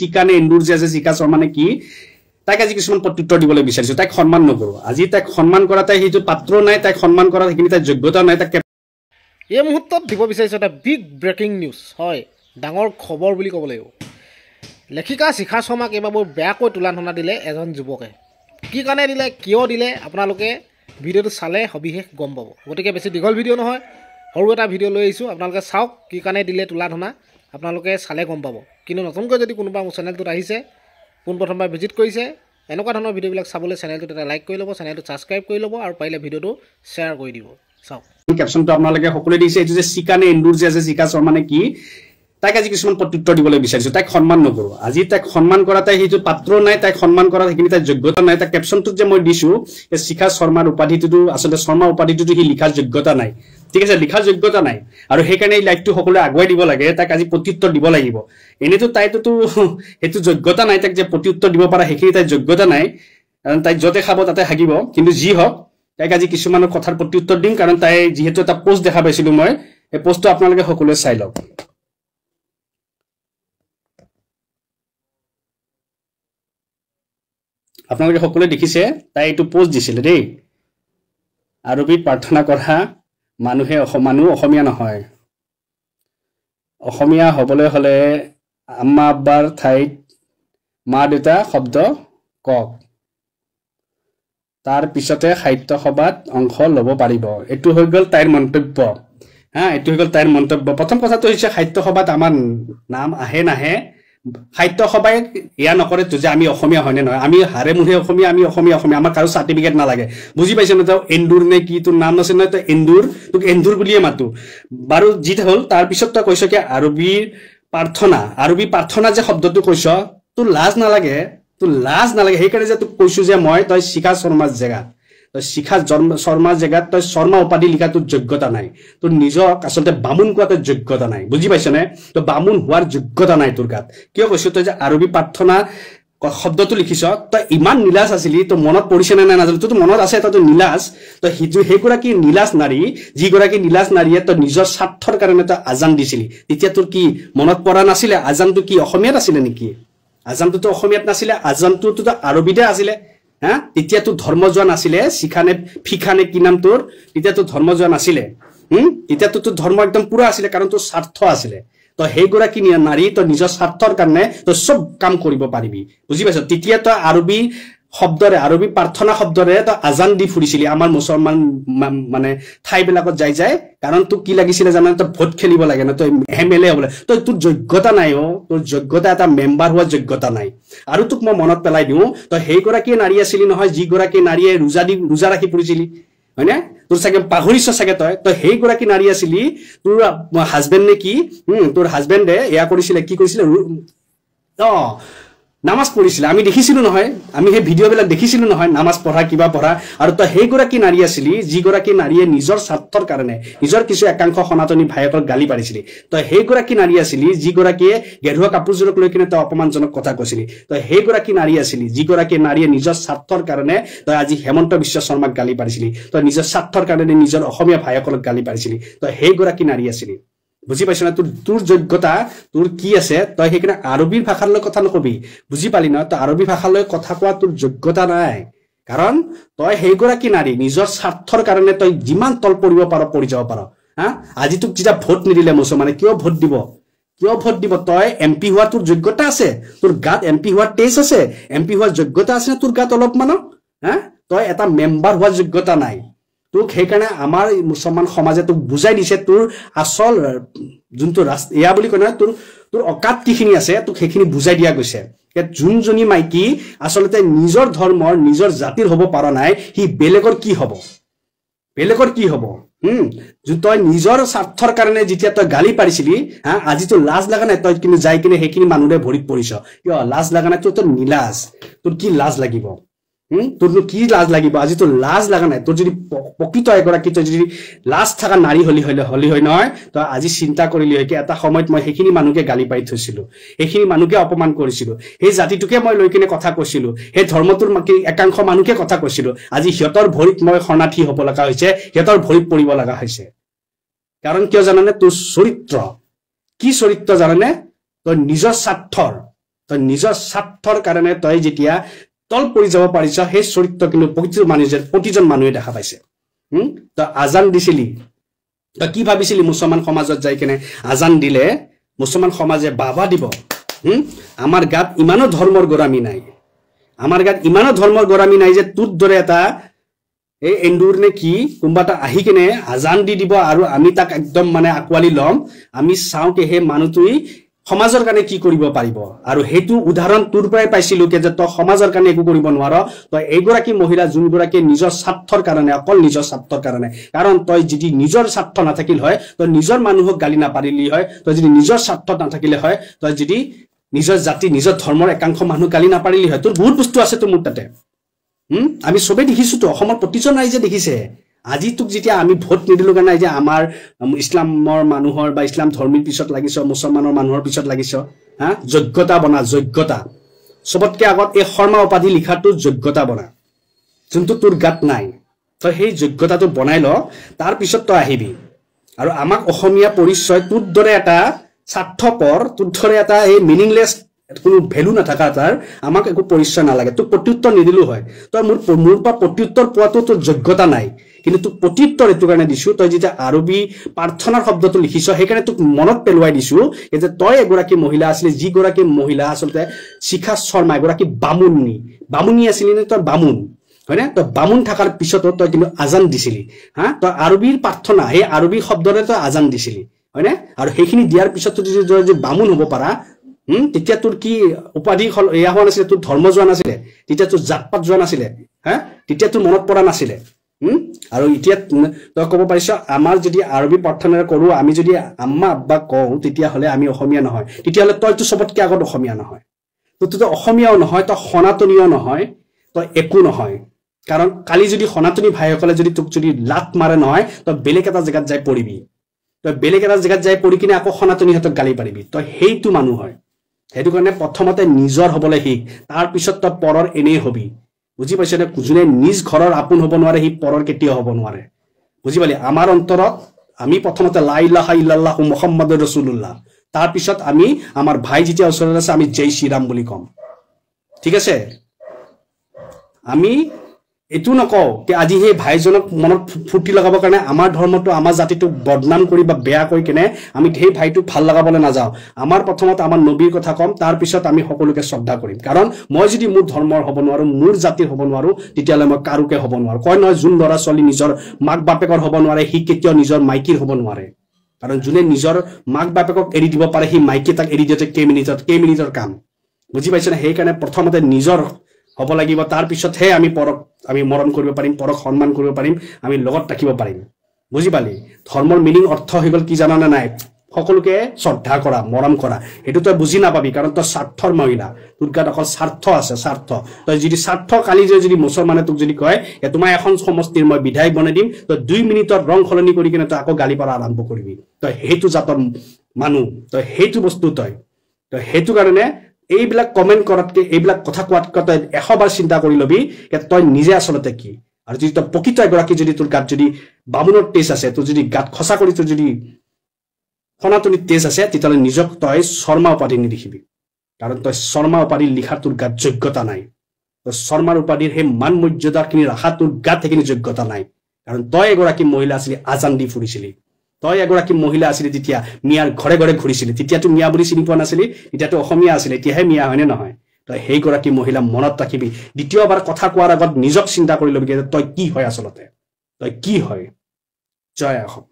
টিকানে এন্দুৰ যে আছে শিখা শৰ্মা নে কি তাইক আজি কিছুমান প্ৰত্যুত্তৰ দিবলৈ বিচাৰিছো তাইক সন্মান নকৰো আজি তাইক সন্মান কৰা তাই সেইটো পাত্ৰ নাই তাইক সন্মান কৰা সেইখিনি তাই যোগ্যতা নাই তাক এই মুহূৰ্তত দিব বিচাৰিছো এটা বিগ ব্ৰেকিং নিউজ হয় ডাঙৰ খবৰ বুলি ক'ব লাগিব লেখিকা শিখা শৰ্মাক এবাৰ বৰ বেয়াকৈ তুলাধনা দিলে এজন যুৱকে কি কাৰণে দিলে কিয় দিলে আপোনালোকে ভিডিঅ'টো চালে সবিশেষ গম পাব গতিকে বেছি দীঘল ভিডিঅ' নহয় সৰু এটা ভিডিঅ' লৈ আহিছোঁ আপোনালোকে চাওক কি কাৰণে দিলে তুলাধনা আপোনালোকে চালে গম পাব কিন্তু নতুনকৈ যদি কোনোবা মোৰ চেনেলটোত আহিছে পোনপ্ৰথমবাৰ ভিজিট কৰিছে এনেকুৱা ধৰণৰ ভিডিঅ'বিলাক চাবলৈ চেনেলটোত এটা লাইক কৰি ল'ব চেনেলটো ছাবস্ক্ৰাইব কৰি ল'ব আৰু পাৰিলে ভিডিঅ'টো শ্বেয়াৰ কৰি দিব চাওক কেপশ্যনটো আপোনালোকে সকলোৱে দিছে এইটো যে চিকানে এন্দুৰ যে আছে শিখা শৰ্মা নে কি তাইক আজি কিছুমান প্ৰত্যুত্তৰ দিবলৈ বিচাৰিছো তাইক সন্মান নকৰো আজি তাইক সন্মান কৰা তাই সেইটো পাত্ৰ নাই তাইক সন্মান কৰা সেইখিনি তাই যোগ্যতা নাই তাই কেপশ্যনটোত যে মই দিছো এই শিখা শৰ্মাৰ উপাধিটো আচলতে শৰ্মা উপাধিটো সি লিখাৰ যোগ্যতা নাই ঠিক আছে লিখাৰ যোগ্যতা নাই আৰু সেইকাৰণে এই লাইভটো সকলোৱে আগুৱাই দিব লাগে তাক আজি প্ৰত্যুত্তৰ দিব লাগিব এনেতো তাইতো সেইটো যোগ্যতা নাই তাক যে প্ৰত্যুত্তৰ দিব পৰা সেইখিনি তাই যোগ্যতা নাই কাৰণ তাই য'তে খাব তাতে হাগিব কিন্তু যি হওক তাইক আজি কিছুমানৰ কথাৰ প্ৰত্যুত্তৰ দিম কাৰণ তাই যিহেতু এটা পোষ্ট দেখা পাইছিলো মই এই পোষ্টটো আপোনালোকে সকলোৱে চাই লওক আপোনালোকে সকলোৱে দেখিছে তাই এইটো পোষ্ট দিছিলে দেই আৰবিত প্ৰাৰ্থনা কৰা মানুহে মানুহ অসমীয়া নহয় অসমীয়া হ'বলৈ হ'লে আম্মা আব্বাৰ ঠাইত মা দেউতা শব্দ কওক তাৰ পিছতে সাহিত্য সভাত অংশ ল'ব পাৰিব এইটো হৈ গ'ল তাইৰ মন্তব্য হা এইটো হৈ গ'ল তাইৰ মন্তব্য প্ৰথম কথাটো হৈছে সাহিত্য সভাত আমাৰ নাম আহে নাহে সাহিত্য সভাই এয়া নকৰে যে আমি অসমীয়া হয়নে নহয় আমি হাৰে মুহে অসমীয়া আমি অসমীয়া আমাৰ কাৰো চাৰ্টিফিকেট নালাগে বুজি পাইছে ন তই এন্দুৰ নে কি তোৰ নাম নাছিল নহয় তই এন্দুৰ তোক এন্দুৰ বুলিয়ে মাতো বাৰু যি হ'ল তাৰপিছত তই কৈছ কি আৰবী প্ৰাৰ্থনা যে শব্দটো কৈছ তোৰ লাজ নালাগে সেইকাৰণে যে তোক কৈছো যে মই তই শিখা শৰ্মাৰ জেগাত তই শিখা শৰ্মাৰ জেগাত তই শৰ্মা উপাধি লিখা তোৰ যোগ্যতা নাই তোৰ নিজক আচলতে বামুণ কোৱা তোৰ যোগ্যতা নাই বুজি পাইছনে তই বামুণ হোৱাৰ যোগ্যতা নাই তোৰ গাত কিয় কৈছো তই যে আৰবী প্ৰাৰ্থনা শব্দটো লিখিছ তই ইমান নীলাজ আছিলি তোৰ মনত পৰিছে নে নাজানো তোৰ মনত আছে তই নীলাজ তই সেইগৰাকী নীলাজ নাৰী যিগৰাকী নীলাজ নাৰীয়ে তই নিজৰ স্বাৰ্থৰ কাৰণে তই আজান দিছিলি তেতিয়া তোৰ কি মনত পৰা নাছিলে আজানটো কি অসমীয়াত আছিলে নেকি আজানটোতো অসমীয়াত নাছিলে আজানটোতো আৰবীতে আছিলে হা তেতিয়া তোৰ ধৰ্ম যোৱা নাছিলে শিখানে ফিখানে কি নাম তোৰ তেতিয়া তোৰ ধৰ্ম যোৱা নাছিলে তেতিয়াতো তোৰ ধৰ্ম একদম পুৰা আছিলে কাৰণ তোৰ স্বাৰ্থ আছিলে তই সেইগৰাকী নাৰী তই নিজৰ স্বাৰ্থৰ কাৰণে তই চব কাম কৰিব পাৰিবি বুজি পাইছ তেতিয়া তই আৰবী প্ৰাৰ্থনা শব্দৰে তই আজান দি ফুৰিছিলি আমাৰ মুছলমান মানে ঠাইবিলাকত যাই কাৰণ তোক কি লাগিছিলে জানানে তই ভোট খেলিব লাগে না তই MLA হ'বলৈ তই তোৰ যোগ্যতা নাই তোৰ যোগ্যতা এটা মেম্বাৰ হোৱাৰ যোগ্যতা নাই আৰু তোক মই মনত পেলাই দিওঁ তই সেইগৰাকী নাৰী আছিলি নহয় যিগৰাকী নাৰীয়ে ৰোজা ৰাখি ফুৰিছিলি হয়নে তোৰ চাগে পাহৰিছ চাগে তই সেইগৰাকী নাৰী আছিলি তোৰ হাজবেণ্ড নে কি তোৰ হাজবেণ্ডে এয়া কৰিছিলে কি কৰিছিলে নামাজ পঢ়িছিলে আমি দেখিছিলো নহয় আমি সেই ভিডিঅ'বিলাক দেখিছিলো নহয় নামাজ পঢ়া কিবা পঢ়া আৰু তই সেইগৰাকী নাৰী আছিলি যিগৰাকী নাৰীয়ে নিজৰ স্বাৰ্থৰ কাৰণে নিজৰ কিছু একাংশ সনাতনী ভাইয়েকক গালি পাৰিছিলি তই সেইগৰাকী নাৰী আছিলি যিগৰাকীয়ে গেৰুৱা কাপোৰযোৰক লৈ কিনে তই অপমানজনক কথা কৈছিলি তই সেইগৰাকী নাৰী আছিলি যিগৰাকী নাৰীয়ে নিজৰ স্বাৰ্থৰ কাৰণে তই আজি হেমন্ত বিশ্ব শৰ্মাক গালি পাৰিছিলি তই নিজৰ স্বাৰ্থৰ কাৰণে নিজৰ অসমীয়া ভাইয়েকক গালি পাৰিছিলি তই সেইগৰাকী নাৰী আছিলি বুজি পাইছ না তোৰ যোগ্যতা তোৰ কি আছে তই সেইকাৰণে আৰবী ভাষালৈ কথা নকবি বুজি পালি ন তই আৰবী ভাষালৈ কথা কোৱা তোৰ যোগ্যতা নাই কাৰণ তই সেইগৰাকী নাৰী নিজৰ স্বাৰ্থৰ কাৰণে তই যিমান তল পৰিব পাৰ পৰি যাব পাৰ হা আজি তোক যেতিয়া ভোট নিদিলে মুছলমানে কিয় ভোট দিব তই MP হোৱাৰ তোৰ যোগ্যতা আছে তোৰ গাত MP হোৱাৰ টেষ্ট আছে MP হোৱাৰ যোগ্যতা আছে তোৰ গাত অলপমান হা তই এটা মেম্বাৰ হোৱাৰ যোগ্যতা নাই তোক সেইকাৰণে আমাৰ মুছলমান সমাজে তোক বুজাই দিছে তোৰ আচল যোনটো এয়া বুলি কয় নহয় তোৰ অকাত কিখিনি আছে তোক সেইখিনি বুজাই দিয়া গৈছে যোনজনী মাইকী আচলতে নিজৰ ধৰ্মৰ নিজৰ জাতিৰ হ'ব পৰা নাই সি বেলেগৰ কি হ'ব তই নিজৰ স্বাৰ্থৰ কাৰণে যেতিয়া তই গালি পাৰিছিলি হা আজি তোৰ লাজ লগা নাই তই কিন্তু যাই কিনে সেইখিনি মানুহৰে ভৰিত পৰিছ কিয় লাজ লগা নাই তোৰ নীলাজ তোৰ কি লাজ লাগিব তোৰনো কি লাজ লাগিব আজি তোৰ লাজ লগা নাই তোৰ যদি প্ৰকৃত এগৰাকী তই যদি লাজ থকা নাৰী হলি হয় নহয় তই আজি চিন্তা কৰিলি হয় কি এটা সময়ত মই সেইখিনি মানুহকে গালি পাৰি থৈছিলো সেইখিনি মানুহকে অপমান কৰিছিলো সেই জাতিটোকে মই লৈ কিনে কথা কৈছিলো সেই ধৰ্মটোৰ একাংশ মানুহকে কথা কৈছিলো আজি সিহঁতৰ ভৰিত মই শৰণাৰ্থী হ'ব লগা হৈছে সিহঁতৰ ভৰিত পৰিব লগা হৈছে কাৰণ কিয় জানানে তোৰ চৰিত্ৰ কি চৰিত্ৰ জানানে তই নিজৰ স্বাৰ্থৰ তই নিজৰ স্বাৰ্থৰ কাৰণে তই যেতিয়া তল পৰি যাব পাৰিছ সেই চৰিত্ৰ কিন্তু প্ৰতিজন মানুহে দেখা পাইছে তই আজান দিছিলি তই কি ভাবিছিলি মুছলমান সমাজত যাই কেনে আজান দিলে মুছলমান সমাজে বাবা দিব আমাৰ গাত ইমানো ধৰ্মৰ গোৰামী নাই আমাৰ গাত ইমানো ধৰ্মৰ গোৰামী নাই যে তোৰ দৰে এটা এই এন্দুৰ নে কি কোনোবা এটা আহি কেনে আজান দি দিব আৰু আমি তাক একদম মানে আকোৱালি ল'ম আমি চাওঁ কে সেই মানুহটোই সমাজৰ কাৰণে কি কৰিব পাৰিব আৰু হেতু উদাহৰণ তোৰ পৰাই পাইছিলো যে তই সমাজৰ কাৰণে একো কৰিব নোৱাৰ তই এইগৰাকী মহিলা যোনগৰাকী নিজৰ স্বাৰ্থৰ কাৰণে অকল নিজৰ স্বাৰ্থৰ কাৰণে কাৰণ তই যদি নিজৰ স্বাৰ্থ নাথাকিল হয় তই নিজৰ মানুহক গালি নাপাৰিলি হয় তই যদি নিজৰ স্বাৰ্থ নাথাকিলে হয় তই যদি নিজৰ জাতি নিজৰ ধৰ্মৰ একাংশ মানুহ গালি নাপাৰিলি হয় তোৰ বহুত বস্তু আছে তো মোৰ তাতে আমি সবে দেখিছো তো অসমৰ প্ৰতিজন ৰাইজে দেখিছে আজি তোক যেতিয়া আমি ভোট নিদিলো কাৰণে যে আমাৰ ইছলামৰ মানুহৰ বা ইছলাম ধৰ্মীৰ পিছত লাগিছ মুছলমানৰ মানুহৰ পিছত লাগিছ হা যোগ্যতা বনা যোগ্যতা সবতকে আগত এই শৰ্মা উপাধি লিখাটো যোগ্যতা বনা যোনটো তোৰ গাত নাই তই সেই যোগ্যতাটো বনাই ল তাৰ পিছত তই আহিবি আৰু আমাক অসমীয়া পৰিচয় তোৰ দৰে এটা স্বাৰ্থপৰ তোৰ দৰে এটা এই মিনিংলেছ কোনো ভ্যালু নাথাকা তাৰ আমাক একো পৰিচয় নালাগে তোক প্ৰত্যুত্তৰ নিদিলো হয় তই মোৰ পৰা প্ৰত্যুত্তৰ পোৱাটো তোৰ যোগ্যতা নাই কিন্তু তোক প্ৰত্যুত্তৰ এটো কাৰণে দিছো তই যেতিয়া আৰবী প্ৰাৰ্থনাৰ শব্দটো লিখিছ সেইকাৰণে তোক মনত পেলুৱাই দিছো যে তই এগৰাকী মহিলা আছিলি যি গৰাকী মহিলা আচলতে শিখা শৰ্মা এগৰাকী বামুণী আছিলি নে তই বামুণ হয়নে তই বামুণ থাকাৰ পিছতো তই কিন্তু আজান দিছিলি হা তই আৰবীৰ প্ৰাৰ্থনা সেই আৰবী শব্দৰে তই আজান দিছিলি হয়নে আৰু সেইখিনি দিয়াৰ পিছত যদি বামুণ হ'ব পাৰা তেতিয়া তোৰ কি উপাধি এয়া হোৱা নাছিলে তোৰ ধৰ্ম যোৱা নাছিলে তেতিয়া তোৰ জাতপাত যোৱা নাছিলে হা তেতিয়া তোৰ মনত পৰা নাছিলে আৰু এতিয়া তই ক'ব পাৰিছ আমাৰ যদি আৰবী প্ৰাৰ্থনাৰে কৰো আমি যদি আম্মা আব্বা কওঁ তেতিয়া হলে আমি অসমীয়া নহয় তেতিয়া হলে তইতো সবতকে আগত অসমীয়া নহয় তো অসমীয়াও নহয় তই সনাতনীয় নহয় তই একো নহয় কাৰণ কালি যদি সনাতনী ভাইসকলে যদি তোক যদি লাত মাৰে নহয় তই বেলেগ এটা জেগাত যাই পৰিবি তই বেলেগ এটা জেগাত যাই পৰি কিনে আকৌ সনাতনীহঁতক গালি পাৰিবি তই সেইটো মানুহ হয় সেইটো কাৰণে প্ৰথমতে নিজৰ হ'বলৈ শিক তাৰ পিছত তই পৰৰ এনেই হবি বুজি পাইছ নে যোনে নিজ ঘৰৰ আপোন হ'ব নোৱাৰে সি পৰৰ কেতিয়াও হ'ব নোৱাৰে বুজি পালি আমাৰ অন্তৰত আমি প্ৰথমতে লা ইলাহা ইল্লাল্লাহু মুহাম্মাদুৰ ৰাসূলুল্লাহ তাৰ পিছত আমি আমাৰ ভাই যেতিয়া ওচৰত আছে আমি জয় শ্ৰীৰাম বুলি কম ঠিক আছে আমি এটো নকওঁ যে আজি সেই ভাইজনক মনত ফুটি লগাবৰ কাৰণে আমাৰ ধৰ্মটো আমাৰ জাতিটো বদনাম কৰি বা বেয়া কৰি কেনে আমি সেই ভাইটোক ভাল লগাবলৈ নাযাওঁ আমাৰ প্ৰথমতে আমাৰ নবীৰ কথা কম তাৰ পিছত আমি সকলোকে শ্ৰদ্ধা কৰিম কাৰণ মই যদি মোৰ ধৰ্মৰ হ'ব নোৱাৰো মোৰ জাতিৰ হ'ব নোৱাৰো তেতিয়ালে মই কাৰোকে হ'ব নোৱাৰো কয় নহয় যোন ল'ৰা ছোৱালী নিজৰ মাক বাপেকৰ হ'ব নোৱাৰে সি কেতিয়াও নিজৰ মাইকীৰ হ'ব নোৱাৰে কাৰণ যোনে নিজৰ মাক বাপেকক এৰি দিব পাৰে সি মাইকী তাক এৰি দিওঁতে কেইমিনিটৰ কাম বুজি পাইছনে সেইকাৰণে প্ৰথমতে নিজৰ হ'ব লাগিব তাৰ পিছতহে আমি পৰক আমি মৰম কৰিব পাৰিম পৰক সন্মান কৰিব পাৰিম আমি লগত ৰাখিব পাৰিম বুজি পালি ধৰ্মৰ মিনিং অৰ্থ হৈ গ'ল কি জানানে নাই সকলোকে শ্ৰদ্ধা কৰা মৰম কৰা এটো তই বুজি নাপাবি কাৰণ তই স্বাৰ্থৰ মহিলা তোৰ গাত অকল স্বাৰ্থ আছে স্বাৰ্থ তই যদি স্বাৰ্থ কালি যদি মুছলমানে তোক যদি কয় যে তোমাৰ এখন সমষ্টিৰ মই বিধায়ক বনাই দিম তই 2 মিনিটৰ ৰং খলনি কৰি কিনে তই আকৌ গালি পৰা আৰম্ভ কৰিবি তই সেইটো জাতৰ মানুহ তই সেইটো বস্তু তই সেইটো কাৰণে এইবিলাক কমেন্ট কৰাতকে এইবিলাক কথা কোৱাতকৈ তই 100 বাৰ চিন্তা কৰি লবি যে তই নিজে আসলতে কি আৰু যদি তই প্ৰকৃত এগৰাকী যদি তোৰ গাত যদি বামুণৰ তেজ আছে তোৰ যদি গাত খসা কৰি তোৰ যদি সনাতনী তেজ আছে তেতিয়ালে নিজক তই শৰ্মা উপাধি নিলিখিবি কাৰণ তই শৰ্মা উপাধি লিখাৰ তোৰ গাত যোগ্যতা নাই তই শৰ্মাৰ উপাধিৰ সেই মান মৰ্যাদাখিনি ৰাখা তোৰ গাত সেইখিনি যোগ্যতা নাই কাৰণ তই এগৰাকী মহিলা আছিলি আজান দি ফুৰিছিলি তই এগৰাকী মহিলা আছিলি তেতিয়া মিয়াৰ ঘৰে ঘৰে ঘূৰিছিলি তেতিয়াতো মিয়া বুলি চিনি পোৱা নাছিলি তেতিয়াতো অসমীয়া আছিলি এতিয়াহে মিয়া হয়নে নহয় তই সেই গৰাকী মহিলা মনত ৰাখিবি দ্বিতীয়বাৰ কথা কোৱাৰ আগত নিজক চিন্তা কৰি লবি যে তই কি হয় আসলতে তই কি হয় জয় অসম।